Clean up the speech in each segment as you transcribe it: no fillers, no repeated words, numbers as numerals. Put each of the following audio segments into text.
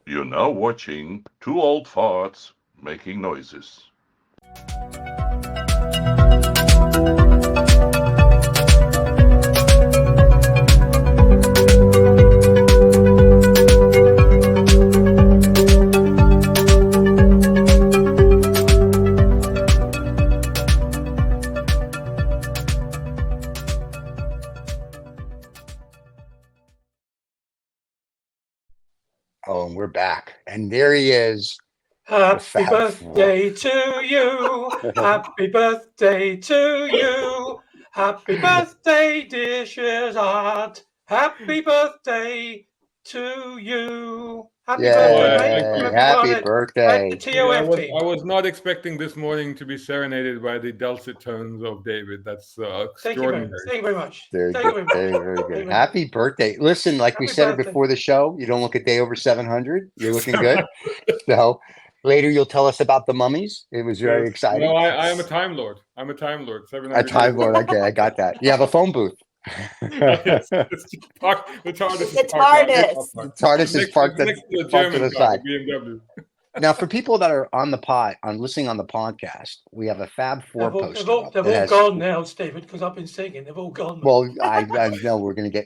You're now watching two old farts making noises. Oh, and we're back. And there he is. Happy birthday to you. Happy birthday to you. Happy birthday, dear Shazad. Happy birthday to you. Happy birthday, mate. From everyone Happy at birthday. the TOF team. I was not expecting this morning to be serenaded by the dulcet tones of David. That's Thank you, extraordinary. man. Thank you very much. Very Thank you good. very much. Very good. Happy birthday. Listen, like we Happy said it birthday. before the show, you don't look a day over 700. You're looking good. So later you'll tell us about the mummies. It was very exciting. No, I am a Time Lord. I'm a Time Lord. A Time Lord. Okay, I got that. You have a phone booth. Yes, the TARDIS is The parked TARDIS. The TARDIS is parked next to the parked to German the car, side. the BMW. Now, for people that are on listening on the podcast, we have a Fab Four poster. They've all gone now, Stephen, because I've been singing. They've all gone. Well, I know we're gonna get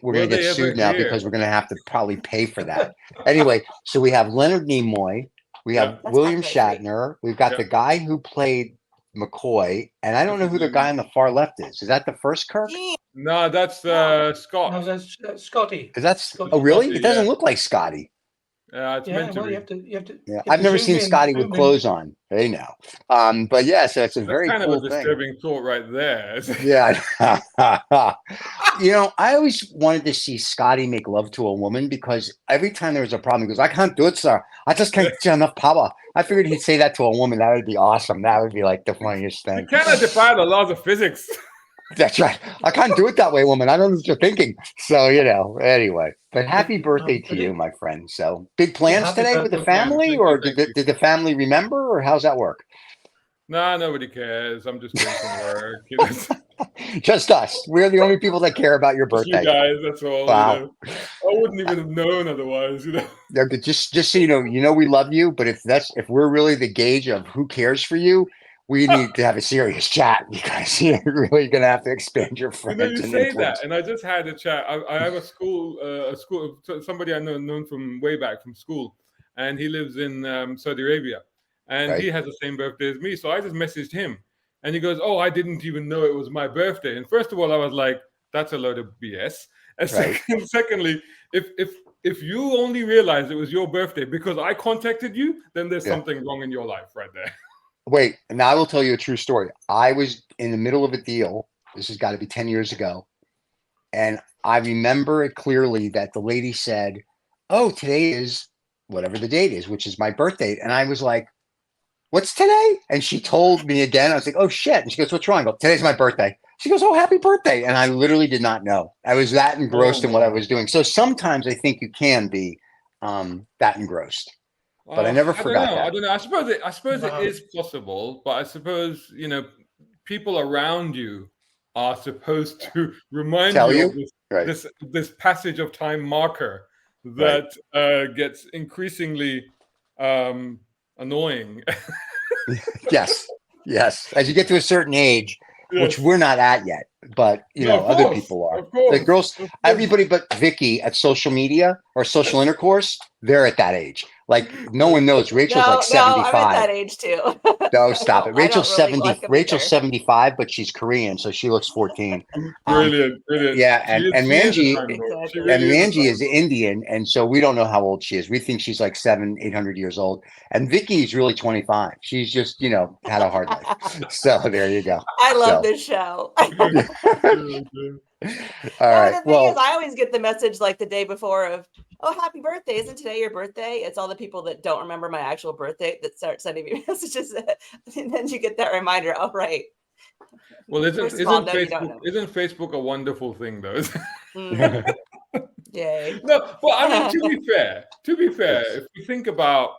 sued now because we're gonna have to probably pay for that. Anyway, so we have Leonard Nimoy, we have William Shatner, we've got the guy who played McCoy, and I don't know who the guy on the far left is. Is that the first Kirk? No, that's Scott. No, that's Scotty. Oh, really? It doesn't look like Scotty. It's meant to be. You have to. Yeah, I've never seen Scotty with clothes on. Hey, now. But yeah, so it's a very kind cool of a disturbing thought right there. Yeah. I always wanted to see Scotty make love to a woman because every time there was a problem, he goes, "I can't do it, sir. I just can't get enough power." I figured he'd say that to a woman. That would be awesome. That would be like the funniest thing. You cannot defy the laws of physics. That's right. I can't do it that way, woman. I don't know what you're thinking. So, anyway. But happy birthday to you, my friend. So, big plans today with the family, or did the family remember, or how's that work? Nah, nobody cares. I'm just doing some work. Just us. We're the only people that care about your birthday. You guys, that's all. Wow. I wouldn't even have known otherwise. Yeah, but just so you know we love you. But if we're really the gauge of who cares for you, we need to have a serious chat because you're really going to have to expand your friends. You say that, and I just had a chat. I have a school, somebody I known from way back from school, and he lives in Saudi Arabia, and he has the same birthday as me. So I just messaged him, and he goes, "Oh, I didn't even know it was my birthday." And first of all, I was like, "That's a load of BS." And secondly, if you only realized it was your birthday because I contacted you, then there's something wrong in your life right there. Wait, now I will tell you a true story. I was in the middle of a deal. This has got to be 10 years ago. And I remember it clearly that the lady said, "Oh, today is whatever the date is, which is my birthday." And I was like, "What's today?" And she told me again. I was like, "Oh, shit." And she goes, "What's wrong?" I go, "Today's my birthday." She goes, "Oh, happy birthday." And I literally did not know. I was that engrossed in what I was doing. So sometimes I think you can be that engrossed. But I never forgot that. I don't know. I suppose it is possible, but I suppose people around you are supposed to remind you of this passage of time marker that gets increasingly annoying. Yes. As you get to a certain age, which we're not at yet, but other people are. The girls, everybody but Vicky at social media or social intercourse, they're at that age. Like no one knows. Rachel's like 75. I'm at that age too. No, stop it. Rachel's 70. Rachel's 75, but she's Korean, so she looks 14. Brilliant. Yeah, and Manji is Indian, and so we don't know how old she is. We think she's like 700-800 years old. And Vicky's really 25. She's just had a hard life. So there you go. I love this show. All right. The thing is, I always get the message like the day before of, "Oh, happy birthday. Isn't today your birthday?" It's all the people that don't remember my actual birthday that start sending me messages. And then you get that reminder. Oh, right. Well, isn't Facebook a wonderful thing, though? Yay. No, well, I mean, to be fair, if we think about,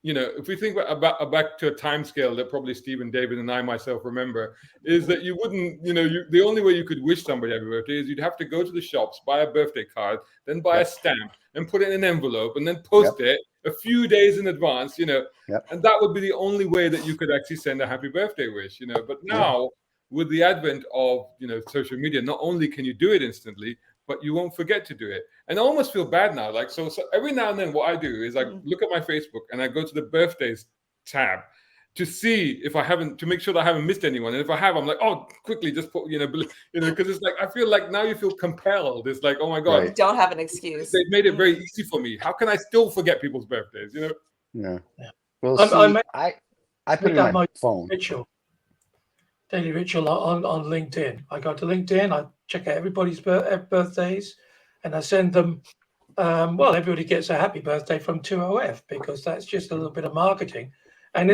if we think about back to a time scale that probably Steve and David and I myself remember, is that you wouldn't, the only way you could wish somebody happy birthday is you'd have to go to the shops, buy a birthday card, then buy a stamp and put it in an envelope and then post it a few days in advance, Yep. and that would be the only way that you could actually send a happy birthday wish, But now, with the advent of, social media, not only can you do it instantly, but you won't forget to do it. And I almost feel bad now. Like, so every now and then what I do is I look at my Facebook and I go to the birthdays tab to see if to make sure that I haven't missed anyone. And if I have, I'm like, oh, quickly just put, because it's like, I feel like now you feel compelled. It's like, oh my God. You don't have an excuse. They've made it very easy for me. How can I still forget people's birthdays, Yeah. Well, I put it that on my my phone. Daily ritual on LinkedIn. I go to LinkedIn, I check out everybody's birthdays, and I send them. Everybody gets a happy birthday from 2OF because that's just a little bit of marketing. And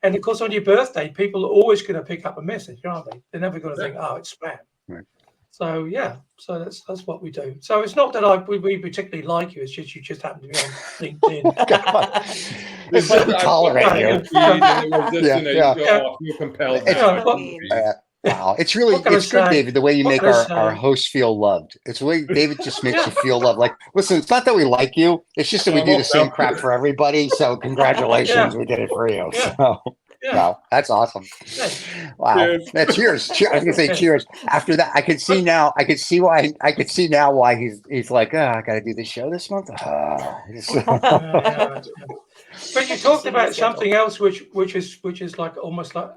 and of course on your birthday, people are always going to pick up a message, aren't they? They're never going to think, oh, it's spam. Right. So so that's what we do. So it's not that we particularly like you. It's just you just happen to be on LinkedIn. It's just to tolerate you. You're compelled. Wow, it's good, David, the way you make our hosts feel loved. It's the way David just makes you feel loved. Like, listen, it's not that we like you. It's just that we do the same crap for everybody. So congratulations, we did it for you. So, no, that's awesome. Wow. Cheers. I was gonna say cheers. After that, I could see now why he's like, I gotta do this show this month. But you talked about something else which is like almost like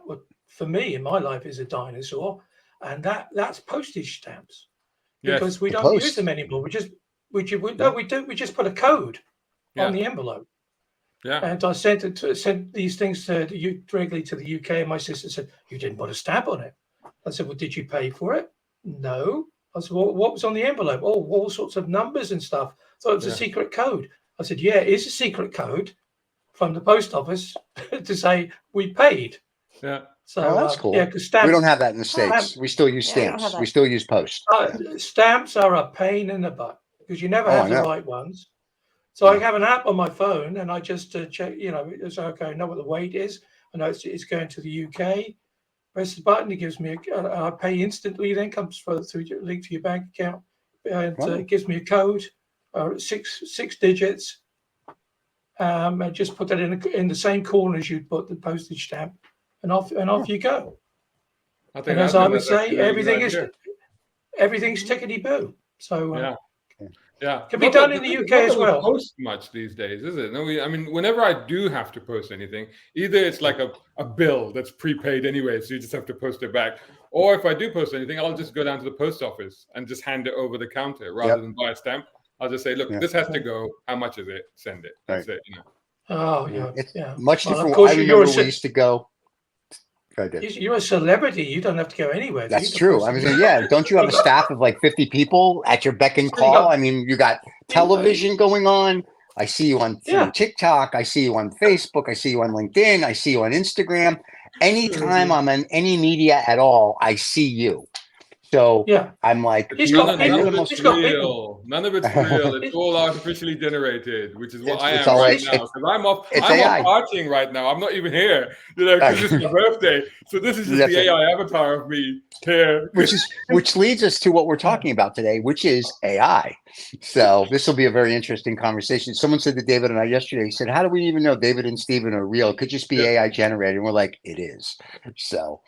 for me in my life is a dinosaur, and that's postage stamps. Because we don't use them anymore. We just put a code on the envelope. Yeah. And I sent these things regularly to the UK, and my sister said, "You didn't put a stamp on it." I said, "Well, did you pay for it?" No. I said, "Well, what was on the envelope?" "Oh, all sorts of numbers and stuff." So it was a secret code. I said, "Yeah, it's a secret code from the post office to say we paid." Yeah. So that's cool. Yeah, because stamps. We don't have that in the States. We still use stamps. We still use post. Stamps are a pain in the butt because you never have the right ones. So I have an app on my phone, and I just check. It's okay. I know what the weight is. I know it's going to the UK. Press the button. It gives me I pay instantly. Then comes through link to your bank account, and it gives me a code, 6 digits. I just put that in the same corner as you'd put the postage stamp, and off you go. And as I would say, everything's tickety-boo. So can be done in the UK as well. Post much these days, is it? No, I mean, whenever I do have to post anything, either it's like a bill that's prepaid anyway, so you just have to post it back, or if I do post anything, I'll just go down to the post office and just hand it over the counter rather than buy a stamp. I'll just say, look, this has to go. How much is it? Send it. That's it. Oh, It's much different. Of course, I remember we used to go. You're a celebrity. You don't have to go anywhere. That's true. I mean, don't you have a staff of like 50 people at your beck and call? I mean, you got television going on. I see you on TikTok. I see you on Facebook. I see you on LinkedIn. I see you on Instagram. Anytime I'm in any media at all, I see you. So I'm like, none of it's real. None of it's real. It's all artificially generated, which is what I am right now. Because I'm off partying right now. I'm not even here, because it's my birthday. So this is just the AI avatar of me here. Which leads us to what we're talking about today, which is AI. So this will be a very interesting conversation. Someone said to David and I yesterday, he said, "How do we even know David and Steven are real? It could just be AI generated." And we're like, it is. So,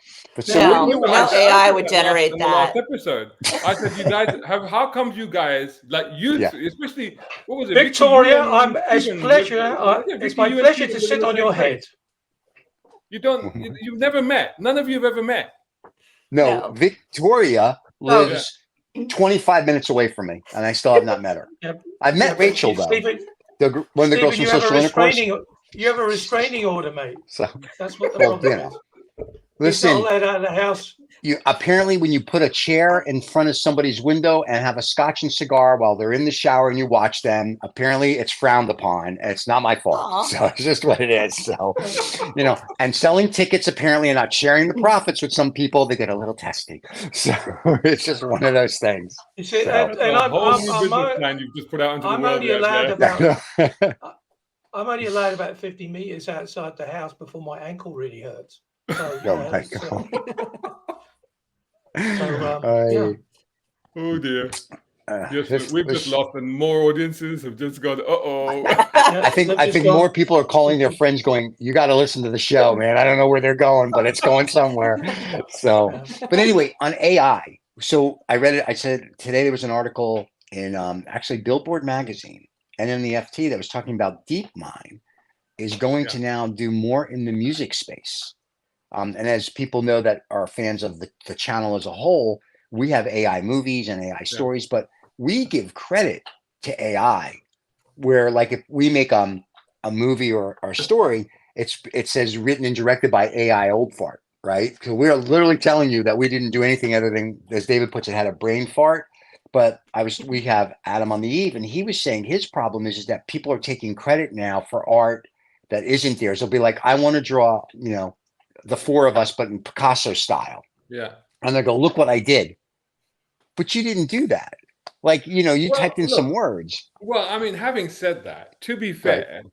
AI would generate that. Episode, I said, you guys how come you guys especially what was it, Victoria? It's my pleasure to sit on your head. You've never met. None of you have ever met. No. Victoria lives 25 minutes away from me, and I still have not met her. I've met Rachel though. One of the girls from Social Intercourse. You have a restraining order, mate. So that's what the problem is. Listen, he's not let out of the house. Apparently, when you put a chair in front of somebody's window and have a scotch and cigar while they're in the shower and you watch them, apparently it's frowned upon. And it's not my fault. Aww. So it's just what it is. So, and selling tickets apparently and not sharing the profits with some people, they get a little testy. So it's just one of those things. You see, so. I'm only allowed about 50 meters outside the house before my ankle really hurts. So, my God. Oh dear. We've just lost, and more audiences have just gone, I think more people are calling their friends going, you got to listen to the show, man. I don't know where they're going, but it's going somewhere. So, but anyway, on AI. So I read it. I said today there was an article in actually Billboard magazine and in the FT that was talking about DeepMind is going to now do more in the music space. And as people know that are fans of the channel as a whole, we have AI movies and AI stories, but we give credit to AI where like if we make a movie or a story, it says written and directed by AI old fart, right? So we're literally telling you that we didn't do anything other than, as David puts it, had a brain fart. But we have Adam on the Eve, and he was saying his problem is that people are taking credit now for art that isn't theirs. They'll be like, I want to draw, the four of us, but in Picasso style. Yeah. And they go, look what I did. But you didn't do that. Like, you typed in some words. Well, I mean, having said that, to be fair,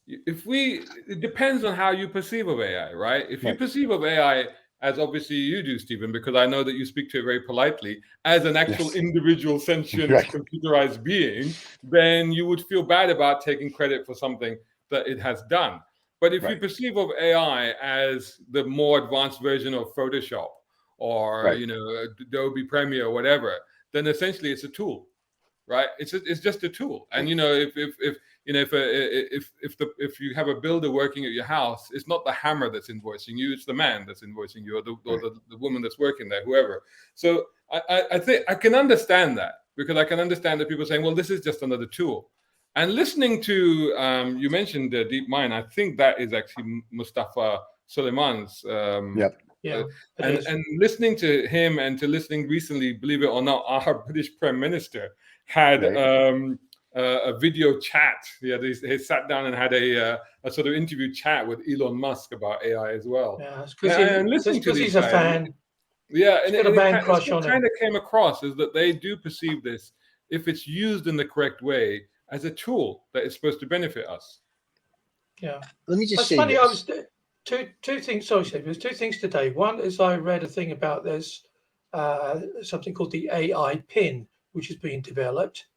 it depends on how you perceive of AI, right? If you perceive of AI, as obviously you do, Stephen, because I know that you speak to it very politely, as an actual individual sentient computerized being, then you would feel bad about taking credit for something that it has done. But if you perceive of AI as the more advanced version of Photoshop or Adobe Premiere or whatever, then essentially it's a tool, right? It's just a tool. And if you have a builder working at your house, it's not the hammer that's invoicing you; it's the man that's invoicing you, or the woman that's working there, whoever. So I think I can understand that, because I can understand that people are saying, well, this is just another tool. And listening to, you mentioned DeepMind, I think that is actually Mustafa Suleiman's. And listening to him and to listening recently, believe it or not, our British Prime Minister had a video chat. Yeah, he sat down and had a sort of interview chat with Elon Musk about AI as well. Yeah, because he's a fan. Yeah, and it kind of came across is that they do perceive this, if it's used in the correct way, as a tool that is supposed to benefit us. Yeah. Let me just say funny. this. I was two things. Sorry, Steve. There's two things today. One is I read a thing about there's something called the AI pin, which is being developed,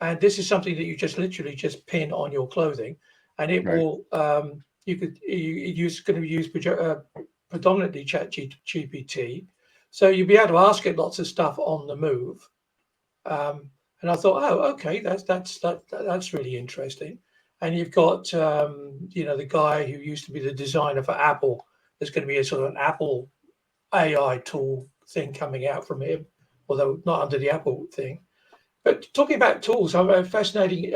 and this is something that you just literally just pin on your clothing, and it will. It's going to be used predominantly ChatGPT, so you'll be able to ask it lots of stuff on the move. And I thought, okay, that's really interesting. And you've got, the guy who used to be the designer for Apple. There's going to be a sort of an Apple AI tool thing coming out from him, although not under the Apple thing. But talking about tools, I read a fascinating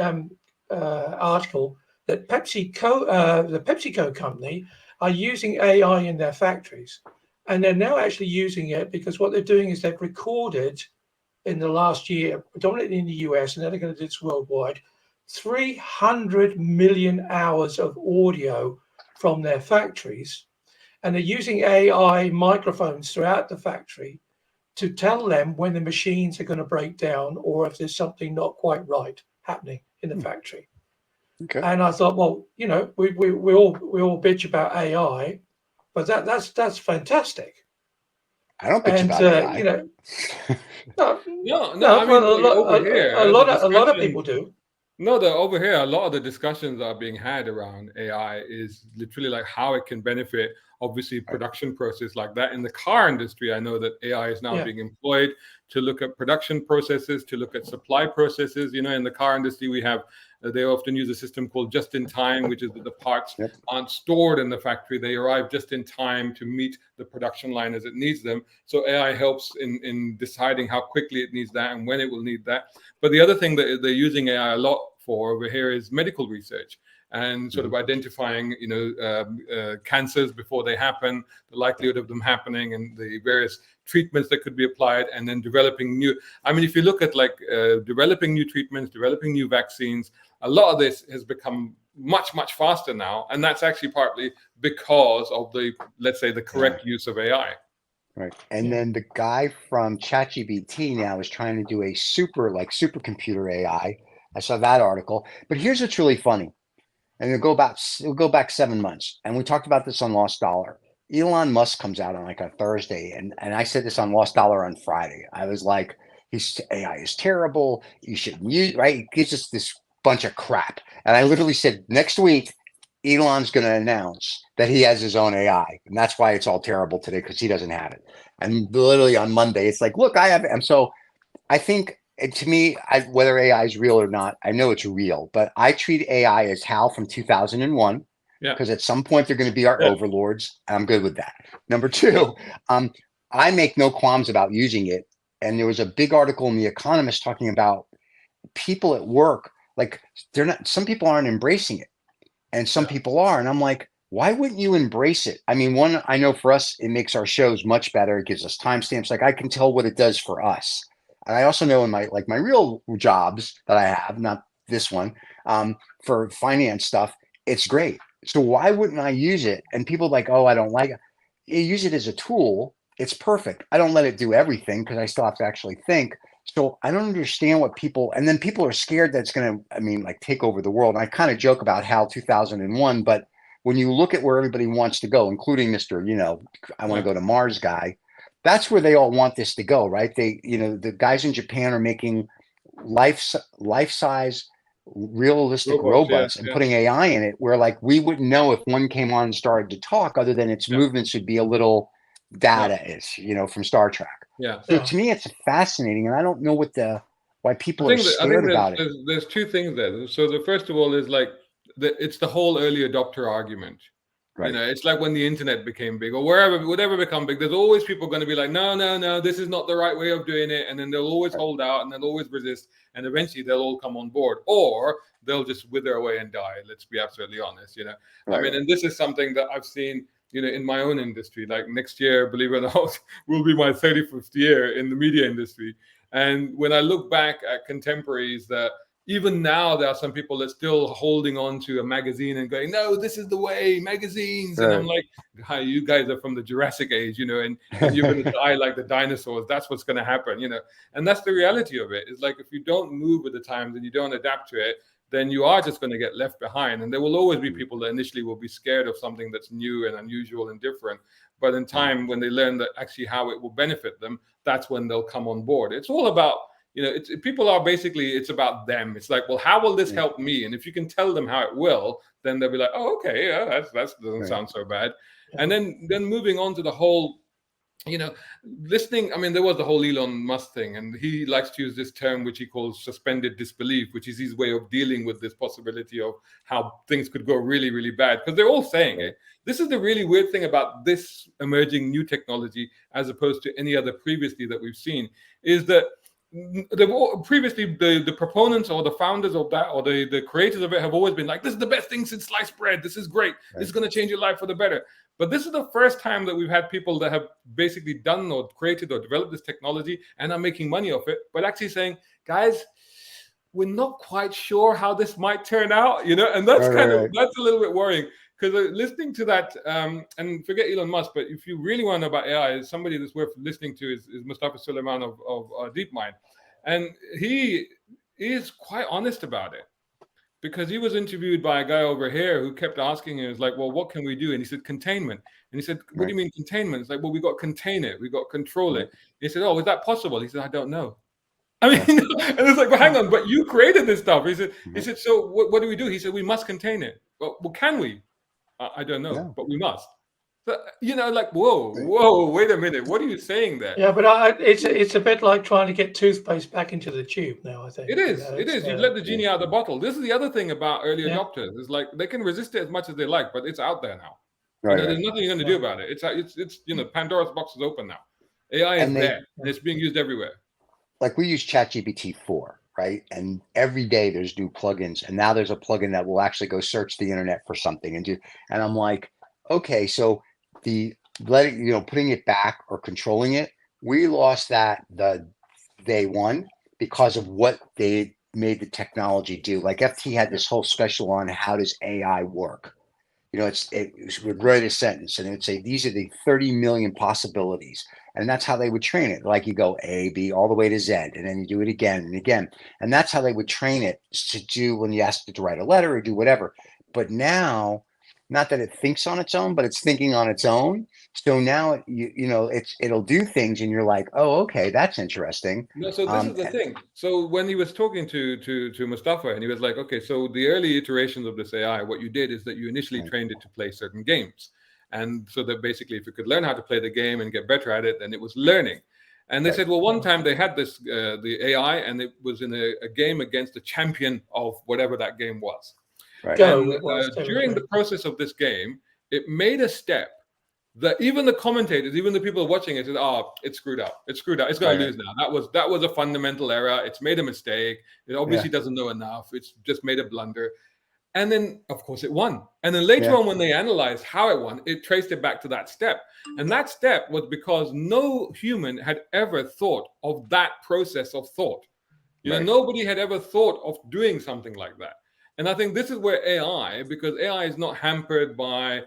article that the PepsiCo company are using AI in their factories. And they're now actually using it because what they're doing is they've recorded in the last year, predominantly in the US, and then they're going to do this worldwide, 300 million hours of audio from their factories. And they're using AI microphones throughout the factory to tell them when the machines are going to break down or if there's something not quite right happening in the factory. Okay. And I thought, well, we all bitch about AI, but that's fantastic. I don't bitch about AI. No. I mean, a lot of people do. No, over here, a lot of the discussions that are being had around AI is literally like how it can benefit, obviously, production process like that. In the car industry, I know that AI is now being employed to look at production processes, to look at supply processes. In the car industry, we have, they often use a system called just in time, which is that the parts aren't stored in the factory. They arrive just in time to meet the production line as it needs them. So AI helps in deciding how quickly it needs that and when it will need that. But the other thing that they're using AI a lot for over here is medical research and sort of identifying, cancers before they happen, the likelihood of them happening, and the various treatments that could be applied, and then developing new. I mean, if you look at developing new treatments, developing new vaccines, a lot of this has become much, much faster now. And that's actually partly because of the correct use of AI. Right. And then the guy from ChatGPT now is trying to do a supercomputer AI. I saw that article. But here's what's really funny. And we'll go back 7 months. And we talked about this on Lost Dollar. Elon Musk comes out on like a Thursday. And I said this on Lost Dollar on Friday. I was like, AI is terrible. You shouldn't use, right? He gives us this bunch of crap. And I literally said, next week, Elon's going to announce that he has his own AI. And that's why it's all terrible today, because he doesn't have it. And literally on Monday, it's like, look, I have it. And so I think, to me, whether AI is real or not, I know it's real, but I treat AI as HAL from 2001. Because at some point they're going to be our overlords. I'm good with that. Number two, I make no qualms about using it. And there was a big article in The Economist talking about people at work, like some people aren't embracing it and some people are. And I'm like, why wouldn't you embrace it? I mean, one, I know for us, it makes our shows much better. It gives us timestamps. Like I can tell what it does for us. And I also know in my real jobs that I have, not this one, for finance stuff, it's great. So why wouldn't I use it? And people like, oh, I don't like it. You use it as a tool. It's perfect. I don't let it do everything because I still have to actually think. So I don't understand what people, and then people are scared that it's going to, take over the world. And I kind of joke about HAL 2001, but when you look at where everybody wants to go, including Mr., I want to go to Mars guy, that's where they all want this to go, right? They, the guys in Japan are making life-size realistic robots and putting AI in it, where like we wouldn't know if one came on and started to talk, other than its movements would be a little data-ish, from Star Trek. So to me, it's fascinating, and I don't know why people are scared about it. There's two things there. So the first of all is like it's the whole early adopter argument. Right. It's like when the internet became big or whatever become big, there's always people going to be like, no, this is not the right way of doing it. And then they'll always hold out and they'll always resist. And eventually they'll all come on board, or they'll just wither away and die. Let's be absolutely honest, and this is something that I've seen, in my own industry. Like next year, believe it or not, will be my 35th year in the media industry. And when I look back at contemporaries that, even now, there are some people that still holding on to a magazine and going, no, this is the way, magazines. And I'm like, hi, you guys are from the Jurassic age, and you're going to die like the dinosaurs. That's what's going to happen, And that's the reality of it. It's like, if you don't move with the times and you don't adapt to it, then you are just going to get left behind. And there will always be people that initially will be scared of something that's new and unusual and different. But in time, when they learn that actually how it will benefit them, that's when they'll come on board. It's all about, people are basically, it's about them. It's like, well, how will this help me? And if you can tell them how it will, then they'll be like, oh, okay, yeah, that doesn't sound so bad. And then moving on to the whole, listening. I mean, there was the whole Elon Musk thing, and he likes to use this term, which he calls suspended disbelief, which is his way of dealing with this possibility of how things could go really, really bad. Because they're all saying it. This is the really weird thing about this emerging new technology, as opposed to any other previously that we've seen, is that previously the proponents or the founders of that or the creators of it have always been like, this is the best thing since sliced bread. This is great. This is going to change your life for the better. But this is the first time that we've had people that have basically done or created or developed this technology and are making money off it, but actually saying, guys, we're not quite sure how this might turn out, and that's that's a little bit worrying. Because listening to that, and forget Elon Musk, but if you really want to know about AI, somebody that's worth listening to is Mustafa Suleyman of DeepMind. And he is quite honest about it. Because he was interviewed by a guy over here who kept asking him, like, well, what can we do? And he said, containment. And he said, what do you mean containment? It's like, well, we got to contain it. We got to control it. He said, oh, is that possible? He said, I don't know. I mean, and it's like, well, hang on, but you created this stuff. He said, so what do we do? He said, we must contain it. Well, can we? I don't know, but we must. So, like, whoa, wait a minute. What are you saying there? Yeah, but it's a bit like trying to get toothpaste back into the tube now, I think. It is. You've let the genie out of the bottle. This is the other thing about early adopters. It's like they can resist it as much as they like, but it's out there now. There's nothing you're going to do about it. It's Pandora's box is open now. AI is there, and it's being used everywhere. Like we use ChatGPT 4, right? And every day there's new plugins, and now there's a plugin that will actually go search the internet for something and I'm like, okay, so putting it back or controlling it, we lost that the day one because of what they made the technology do. Like FT had this whole special on how does AI work. It would write a sentence and it would say, these are the 30 million possibilities. And that's how they would train it. Like you go A, B, all the way to Z, and then you do it again and again. And that's how they would train it to do when you ask it to write a letter or do whatever. But now not that it thinks on its own, but it's thinking on its own. So now it'll do things, and you're like, oh, okay, that's interesting. No, so this is the thing. So when he was talking to Mustafa, and he was like, okay, so the early iterations of this AI, what you did is that you initially trained it to play certain games, and so that basically, if you could learn how to play the game and get better at it, then it was learning. And they said, well, one time they had this the AI, and it was in a game against the champion of whatever that game was. Right. And during the process of this game, it made a step that even the commentators, even the people watching it, said, "Oh, it's screwed up. It's screwed up. It's going to lose now. That was a fundamental error. It's made a mistake. It obviously doesn't know enough. It's just made a blunder." And then, of course, it won. And then later on, when they analyzed how it won, it traced it back to that step. And that step was because no human had ever thought of that process of thought. You know, nobody had ever thought of doing something like that. And I think this is where AI, because AI is not hampered by,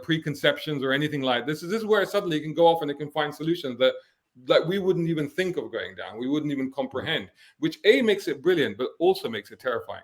preconceptions or anything like this. This is where suddenly it can go off and it can find solutions that we wouldn't even think of going down. We wouldn't even comprehend, which makes it brilliant, but also makes it terrifying.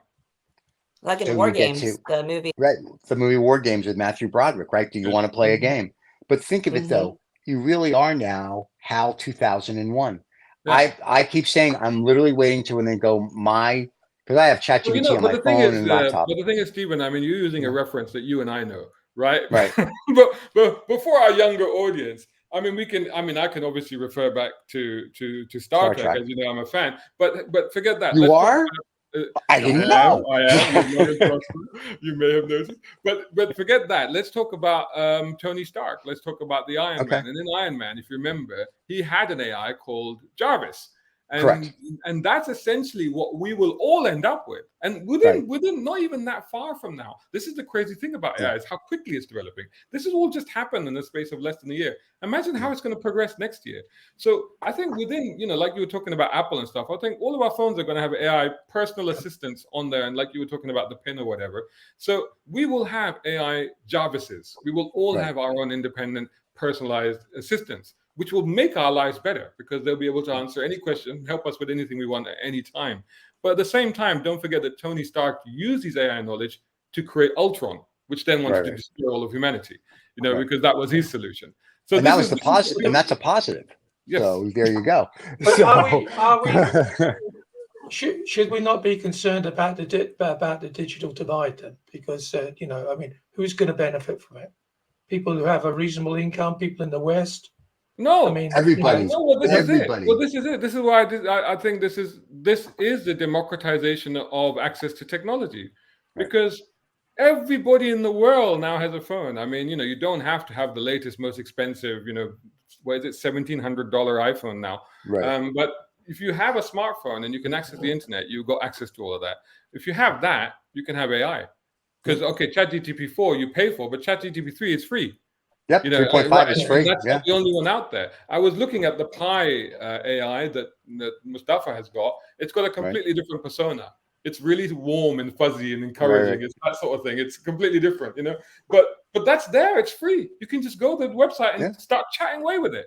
Like in War Games, the movie. Right. The movie War Games with Matthew Broderick, right? Do you want to play a game? But think of it, though. You really are now HAL 2001. Yeah. I keep saying I'm literally waiting to when they go because I have ChatGPT on my phone and laptop. But the thing is, Stephen, I mean, you're using a reference that you and I know, right? Right. but for our younger audience, I mean, I can obviously refer back to Star Trek, as you know, I'm a fan. But forget that. You are? I didn't know. I am. You may have noticed. But forget that. Let's talk about Tony Stark. Let's talk about the Iron Man. And in Iron Man, if you remember, he had an AI called Jarvis. Correct. And that's essentially what we will all end up with. And within not even that far from now. This is the crazy thing about AI, is how quickly it's developing. This has all just happened in the space of less than a year. Imagine how it's going to progress next year. So I think within, like you were talking about Apple and stuff, I think all of our phones are going to have AI personal assistants on there. And like you were talking about the pin or whatever. So we will have AI Jarvises. We will all have our own independent personalized assistants, which will make our lives better because they'll be able to answer any question, help us with anything we want at any time. But at the same time, don't forget that Tony Stark used his AI knowledge to create Ultron, which then wanted to destroy all of humanity, because that was his solution. So that was the positive, and that's a positive. Yes. So there you go. Should we not be concerned about the digital divide then? Because who's going to benefit from it? People who have a reasonable income, people in the West. No, I mean everybody. Everybody. This is it. This is why I think this is the democratization of access to technology, because everybody in the world now has a phone. I mean, you don't have to have the latest, most expensive, what is it, $1,700 iPhone now. Right. But if you have a smartphone and you can access the internet, you've got access to all of that. If you have that, you can have AI. Because ChatGPT 4 you pay for, but ChatGPT 3 is free. Yep, 3.5 is free. That's the only one out there. I was looking at the Pi AI that Mustafa has got. It's got a completely different persona. It's really warm and fuzzy and encouraging. It's that sort of thing. It's completely different, But that's there. It's free. You can just go to the website and start chatting away with it.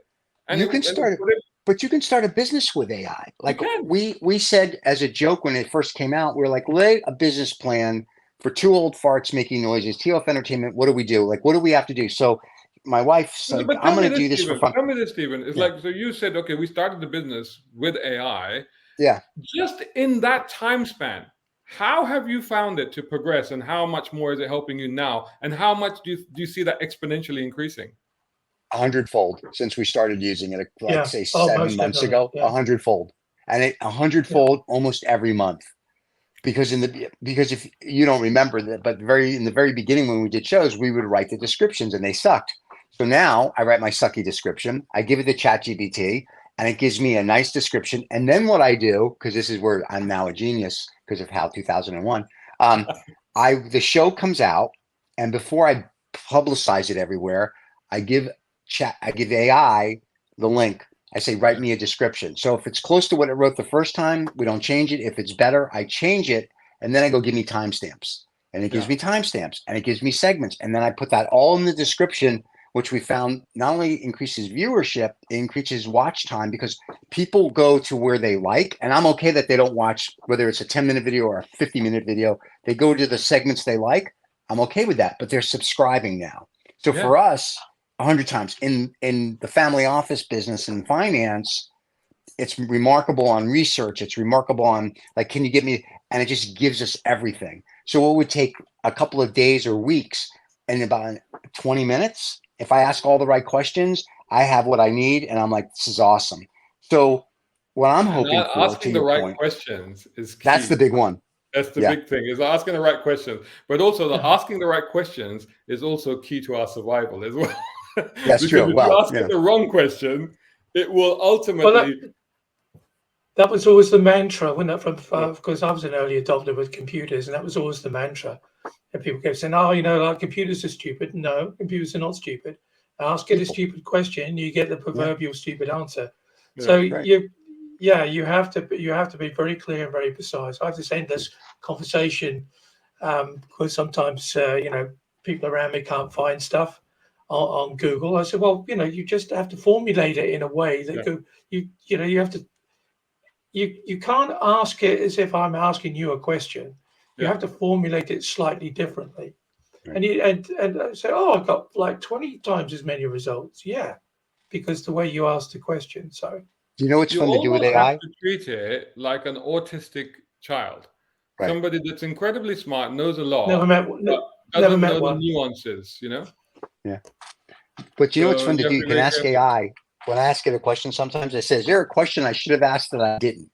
And you can start. But you can start a business with AI. Like we said as a joke when it first came out, we're like, lay a business plan for two old farts making noises. TLF Entertainment. What do we do? Like, what do we have to do? So my wife said, I'm going to do this for fun. Tell me this, Stephen. It's like, so you said, okay, we started the business with AI. Yeah. Just in that time span, how have you found it to progress, and how much more is it helping you now? And how much do you see that exponentially increasing? 100-fold since we started using it, say 7 months ago. 100-fold, and 100-fold almost every month. Because if you don't remember that, but in the very beginning when we did shows, we would write the descriptions and they sucked. So now I write my sucky description, I give it to ChatGPT, and it gives me a nice description. And then what I do, because this is where I'm now a genius because of HAL 2001, the show comes out, and before I publicize it everywhere, I give AI the link. I say, write me a description. So if it's close to what it wrote the first time, we don't change it. If it's better, I change it. And then I go, give me timestamps. And it gives me timestamps, and it gives me segments. And then I put that all in the description, which we found not only increases viewership, it increases watch time, because people go to where they like. And I'm okay that they don't watch, whether it's a 10-minute video or a 50-minute video. They go to the segments they like. I'm okay with that. But they're subscribing now. So for us, 100 times in the family office business and finance, it's remarkable on research. It's remarkable on like, can you give me, and it just gives us everything. So it would take a couple of days or weeks, and about 20 minutes, if I ask all the right questions, I have what I need. And I'm like, this is awesome. So what I'm hoping for, asking the right questions is key. That's the big one. That's the big thing, is asking the right questions. But also asking the right questions is also key to our survival as well. That's true. If you ask the wrong question, it will ultimately... That was always the mantra, wasn't it? From because I was an early adopter with computers, and that was always the mantra. And people kept saying, "Oh, like computers are stupid." No, computers are not stupid. Ask it a stupid question, you get the proverbial stupid answer. So you have to be very clear and very precise. I have to end this conversation because sometimes people around me can't find stuff on Google. I said, well, you just have to formulate it in a way that you have to. You can't ask it as if I'm asking you a question. You have to formulate it slightly differently. Right. And say, oh, I got like 20 times as many results. Yeah, because the way you asked the question. So do you know what's fun to do with AI? You have to treat it like an autistic child. Right. Somebody that's incredibly smart, knows a lot, doesn't know the nuances, Yeah. But you know what's fun to do? You can ask AI. When I ask it a question, sometimes it says, is there a question I should have asked that I didn't?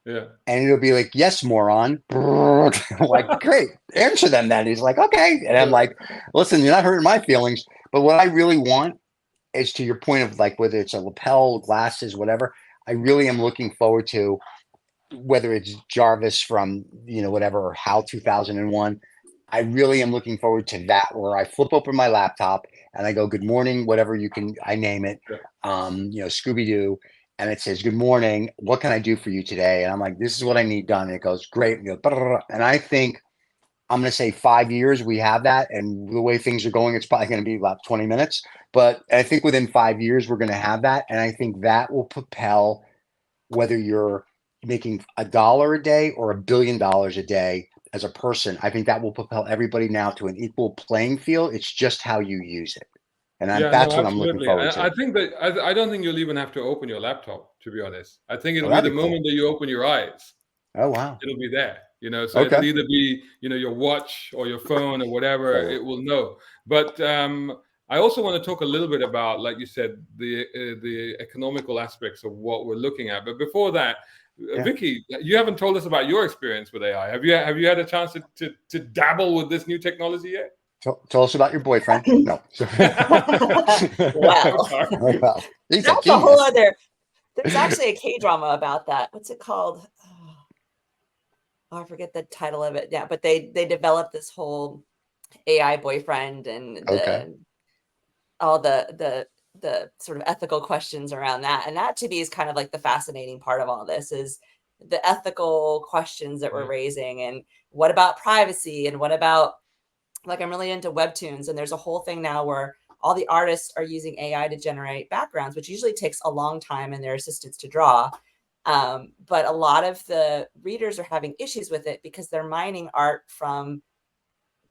Yeah. And it'll be like, yes, moron. Like, great, answer them then. He's like, okay. And I'm like, listen, you're not hurting my feelings. But what I really want is, to your point of like, whether it's a lapel, glasses, whatever, I really am looking forward to, whether it's Jarvis from, whatever, or HAL 2001. I really am looking forward to that, where I flip open my laptop and I go, good morning, whatever I name it, Scooby-Doo. And it says, good morning, what can I do for you today? And I'm like, this is what I need done. And it goes, great. And I think I'm going to say 5 years we have that. And the way things are going, it's probably going to be about 20 minutes. But I think within 5 years, we're going to have that. And I think that will propel, whether you're making $1 a day or $1 billion a day as a person, I think that will propel everybody now to an equal playing field. It's just how you use it. And that's what I'm looking forward to. I think that I don't think you'll even have to open your laptop, to be honest. I think it'll be the moment that you open your eyes. Oh, wow. It'll be there, so it'll either be, your watch or your phone or whatever, it will know. But I also want to talk a little bit about, like you said, the economical aspects of what we're looking at. But before that, Vicky, you haven't told us about your experience with AI. Have you had a chance to dabble with this new technology yet? Tell us about your boyfriend. No. Well, that's a whole other. There's actually a K-drama about that. What's it called? Oh, I forget the title of it. Yeah, but they developed this whole AI boyfriend and all the sort of ethical questions around that. And that, to me, is kind of like the fascinating part of all this, is the ethical questions that we're raising. And what about privacy? And what about, like, I'm really into webtoons, and there's a whole thing now where all the artists are using AI to generate backgrounds, which usually takes a long time and their assistants to draw. But a lot of the readers are having issues with it because they're mining art from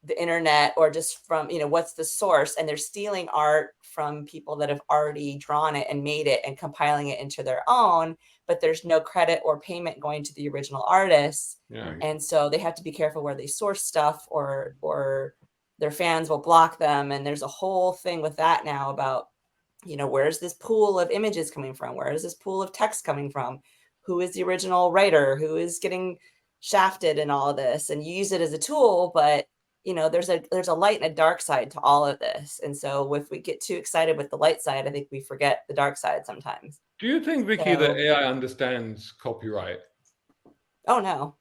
the internet, or just from, what's the source, and they're stealing art from people that have already drawn it and made it and compiling it into their own, but there's no credit or payment going to the original artists. And so they have to be careful where they source stuff, or their fans will block them. And there's a whole thing with that now about, where's this pool of images coming from? Where is this pool of text coming from? Who is the original writer? Who is getting shafted in all of this? And you use it as a tool, but there's a light and a dark side to all of this. And so if we get too excited with the light side, I think we forget the dark side sometimes. Do you think, Vicky, that AI understands copyright? Oh, no.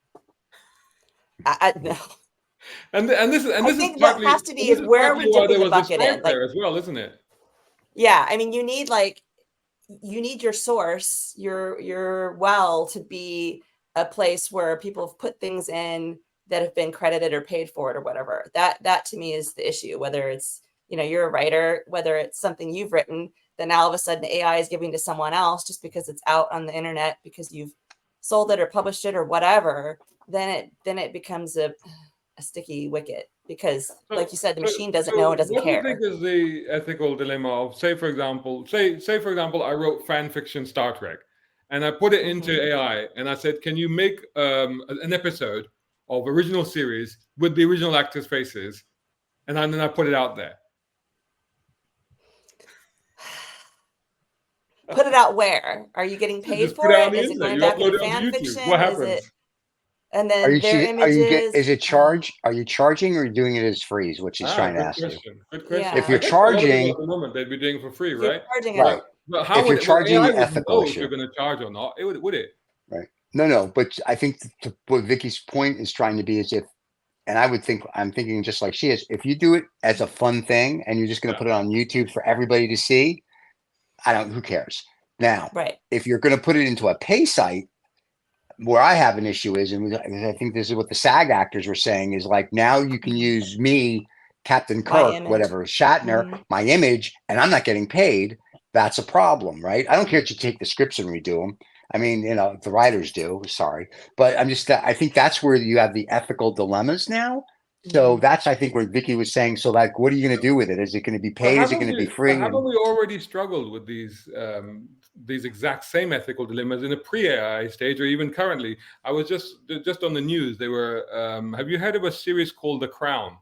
No. And this I think what has to be is where are we dipping the bucket in? There as well, isn't it? Yeah, I mean, you need your source, your well, to be a place where people have put things in that have been credited or paid for it or whatever. That to me is the issue. Whether it's, you're a writer, whether it's something you've written, then now all of a sudden AI is giving to someone else just because it's out on the internet, because you've sold it or published it or whatever, then it becomes a sticky wicket, because, like you said, the machine doesn't know and doesn't care. What do you think is the ethical dilemma of, say for example, I wrote fan fiction Star Trek, and I put it into AI, and I said, can you make an episode of original series with the original actors' faces, and then I put it out there. Put it out where? Are you getting paid for it? Is it going back to fan fiction? What happens? And then their images. Is it charge? Are you charging or are you doing it as free? Is what she's trying to ask you. Good question. Yeah. If you're charging, at the moment they'd be doing it for free, right? Right. But how if you're charging the ethical issue, if you're going to charge or not, would it? Right. No. But I think what Vicky's point is trying to be is if, and I'm thinking just like she is, if you do it as a fun thing and you're just going to put it on YouTube for everybody to see, who cares? Now, if you're going to put it into a pay site, where I have an issue is, and I think this is what the SAG actors were saying, is like, now you can use me, Captain Kirk, whatever, Shatner, my image, and I'm not getting paid. That's a problem, right? I don't care if you take the scripts and redo them. I mean, the writers do, sorry. But I think that's where you have the ethical dilemmas now. So that's, I think, where Vicky was saying, so like, what are you going to do with it? Is it going to be paid? Is it going to be free? Haven't we already struggled with these exact same ethical dilemmas in a pre-AI stage, or even currently? I was just on the news. They were, have you heard of a series called The Crown?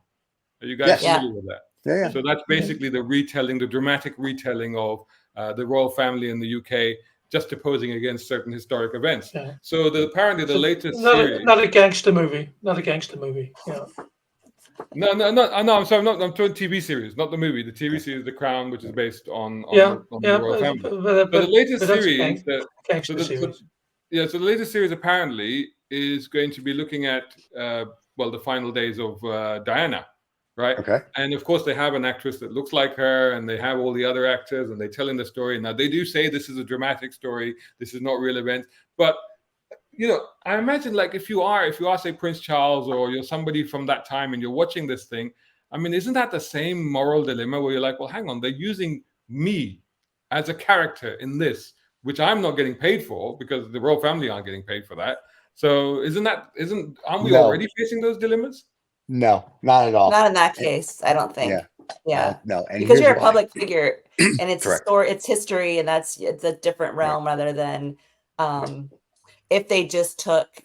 Are you guys familiar with that? Yeah. So that's basically the dramatic retelling of the royal family in the UK, just opposing against certain historic events. Yeah. So apparently the latest series... Not a gangster movie. Yeah. No. I'm sorry. I'm talking TV series, not the movie. The TV series, The Crown, which is based on the royal family. But the latest series, so the latest series apparently is going to be looking at the final days of Diana, right? Okay. And of course, they have an actress that looks like her, and they have all the other actors, and they're telling the story. Now they do say this is a dramatic story. This is not real events, but I imagine, like, if you are, say, Prince Charles, or you're somebody from that time and you're watching this thing, I mean, isn't that the same moral dilemma where you're like, well, hang on, they're using me as a character in this, which I'm not getting paid for, because the royal family aren't getting paid for that. So aren't we already facing those dilemmas? No, not at all. Not in that case, I don't think. Yeah. No. And because you're a public figure, and it's it's history, and it's a different realm rather than if they just took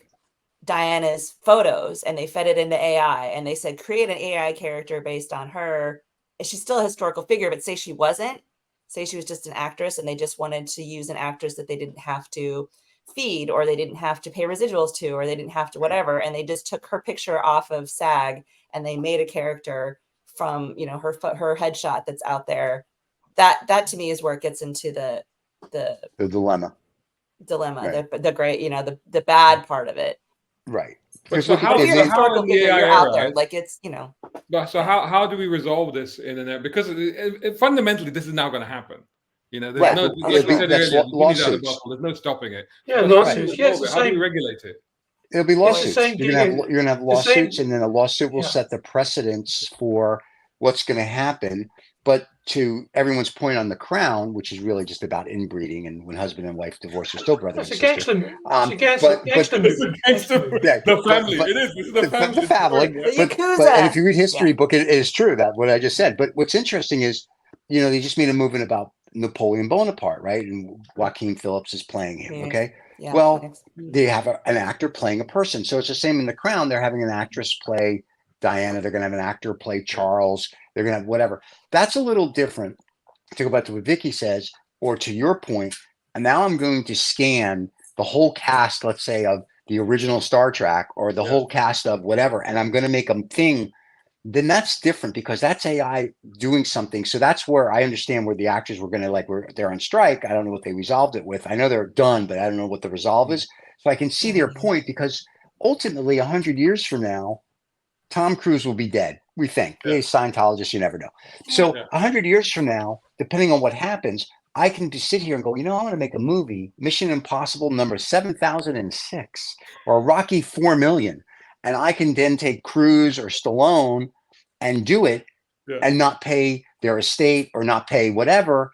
Diana's photos and they fed it into AI and they said, create an AI character based on her. She's still a historical figure, but say she wasn't. Say she was just an actress and they just wanted to use an actress that they didn't have to feed, or they didn't have to pay residuals to, or they didn't have to whatever. And they just took her picture off of SAG and they made a character from, her headshot that's out there. That to me is where it gets into the dilemma. Right. The great, the bad part of it. Right. So how in the AI out there, like it's, So how do we resolve this in an era? Because fundamentally, this is now going to happen. There's there's no stopping it. Yeah, lawsuits. How do we regulate it? It'll be lawsuits. You're gonna have lawsuits, and then a lawsuit will set the precedents for what's going to happen. But to everyone's point on The Crown, which is really just about inbreeding, and when husband and wife divorce, they're still brother and sister. It's a gangster movie. The family. It is. This is the family. The family. But if you read history book, it is true that what I just said. But what's interesting is, they just made a movie about Napoleon Bonaparte, right? And Joaquin Phillips is playing him. Okay. Yeah. Well, they have an actor playing a person. So it's the same in The Crown. They're having an actress play Diana. They're going to have an actor play Charles. They're going to have whatever. That's a little different, to go back to what Vicky says, or to your point. And now I'm going to scan the whole cast, let's say, of the original Star Trek, or the whole cast of whatever, and I'm going to make a thing. Then that's different, because that's AI doing something. So that's where I understand where the actors were going to, they're on strike. I don't know what they resolved it with. I know they're done, but I don't know what the resolve is. So I can see their point, because ultimately 100 years from now, Tom Cruise will be dead. We think. He's a Scientologist, you never know. So 100 years from now, depending on what happens, I can just sit here and go, I want to make a movie, Mission Impossible number 7006, or Rocky 4 million. And I can then take Cruise or Stallone and do it and not pay their estate or not pay whatever.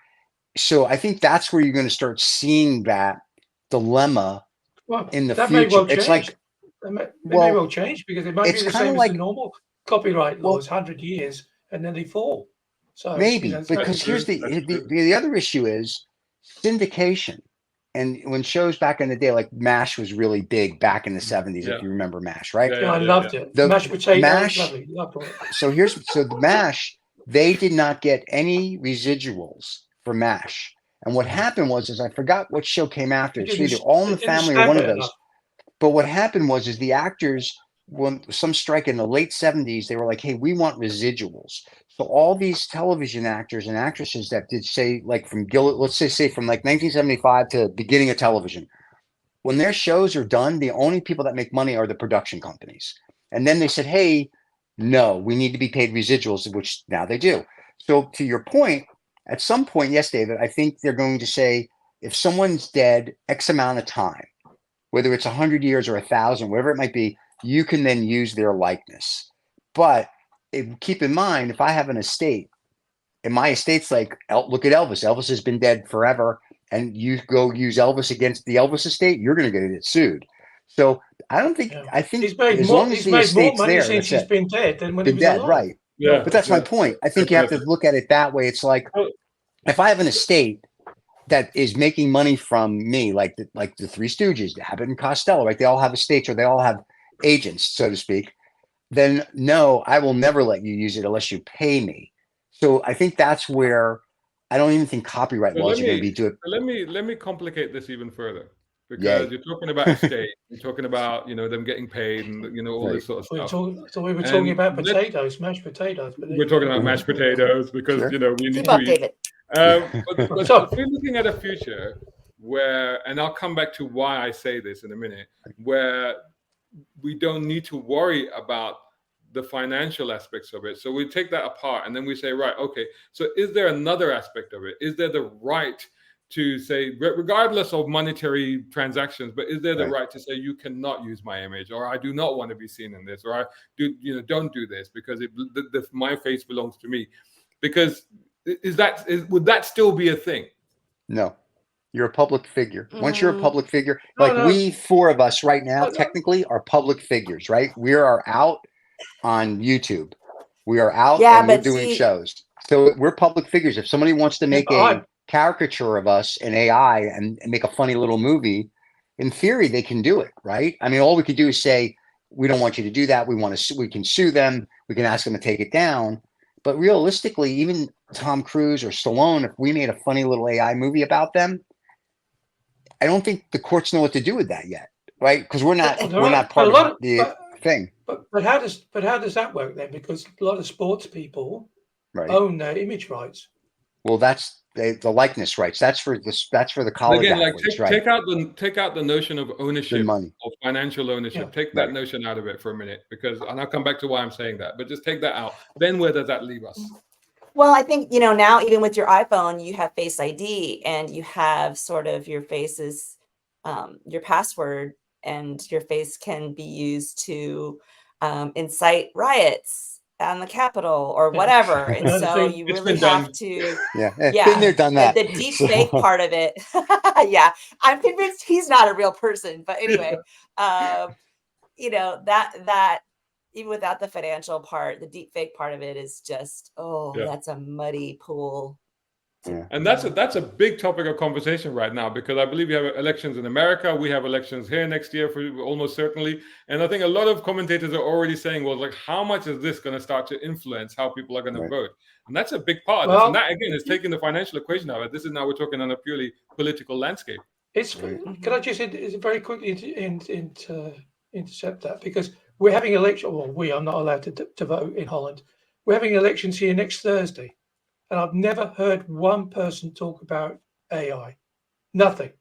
So I think that's where you're going to start seeing that dilemma in the future. It's like, that may well change, because it might be the same as the normal copyright laws, 100 years, and then they fall. So maybe, because here's the other issue is syndication. And when shows back in the day, like MASH was really big back in the 70s, if you remember MASH, right? Yeah, I loved it. The mashed potatoes, lovely. Loved it. So the MASH, they did not get any residuals for MASH. And what happened was, I forgot what show came after. It's either All in the Family or one of those. But what happened was, the actors, when some strike in the late 70s, they were like, hey, we want residuals. So all these television actors and actresses that did, say, like from let's say from like 1975 to beginning of television, when their shows are done, the only people that make money are the production companies. And then they said, hey, no, we need to be paid residuals, which now they do. So to your point, at some point, yes, David, I think they're going to say, if someone's dead X amount of time, whether it's 100 years or 1,000, whatever it might be, you can then use their likeness. But keep in mind, if I have an estate, and my estate's like, look at Elvis. Elvis has been dead forever, and you go use Elvis against the Elvis estate, you're going to get sued. So I don't think, I think he's made as more, long as he's the made estate's more money there, since he's been dead than when he was alive. Right. Yeah, but that's my point. I think you have to look at it that way. It's like, if I have an estate that is making money from me, like the Three Stooges, Abbott and Costello, right? They all have estates, or they all have agents, so to speak. Then no, I will never let you use it unless you pay me. So I think that's where I don't even think copyright laws are going to be doing. Let me complicate this even further, because you're talking about estate, you're talking about them getting paid, and all this sort of stuff. So we were talking about potatoes, mashed potatoes. We're talking about mashed potatoes because we need to eat. But if we're looking at a future where, and I'll come back to why I say this in a minute, where we don't need to worry about the financial aspects of it. So we take that apart and then we say, right, okay, so is there another aspect of it? Is there the right to say, regardless of monetary transactions, but is there the right to say, you cannot use my image, or I do not want to be seen in this, or I do, don't do this because my face belongs to me? Because would that still be a thing? No. You're a public figure. Once you're a public figure, we four of us right now technically are public figures, right? We are out on YouTube. We are out and we're doing shows. So we're public figures. If somebody wants to make a caricature of us in AI and make a funny little movie, in theory, they can do it, right? I mean, all we could do is say, we don't want you to do that. We can sue them. We can ask them to take it down. But realistically, even Tom Cruise or Stallone, if we made a funny little AI movie about them, I don't think the courts know what to do with that yet, right? Because we're not part of the thing. But how does that work then? Because a lot of sports people own their image rights. Well, that's the likeness rights. That's for the college athletes, take out the notion of ownership, of financial ownership. Yeah. Take that notion out of it for a minute, and I'll come back to why I'm saying that. But just take that out. Then where does that leave us? Well, I think, now even with your iPhone, you have Face ID and you have sort of your face's, your password, and your face can be used to incite riots on the Capitol or whatever. And so you really have to. Been there, done that. The deep fake part of it. I'm convinced he's not a real person. But anyway, that even without the financial part, the deep fake part of it is just, that's a muddy pool. And that's a big topic of conversation right now, because I believe we have elections in America. We have elections here next year, for almost certainly. And I think a lot of commentators are already saying, well, like, how much is this going to start to influence how people are going to vote? And that's a big part of this. And that, again, is taking the financial equation out of it. This is now we're talking on a purely political landscape. Can I just very quickly intercept that? Because we're having election. Well, I'm not allowed to vote in Holland. We're having elections here next Thursday, and I've never heard one person talk about AI. Nothing.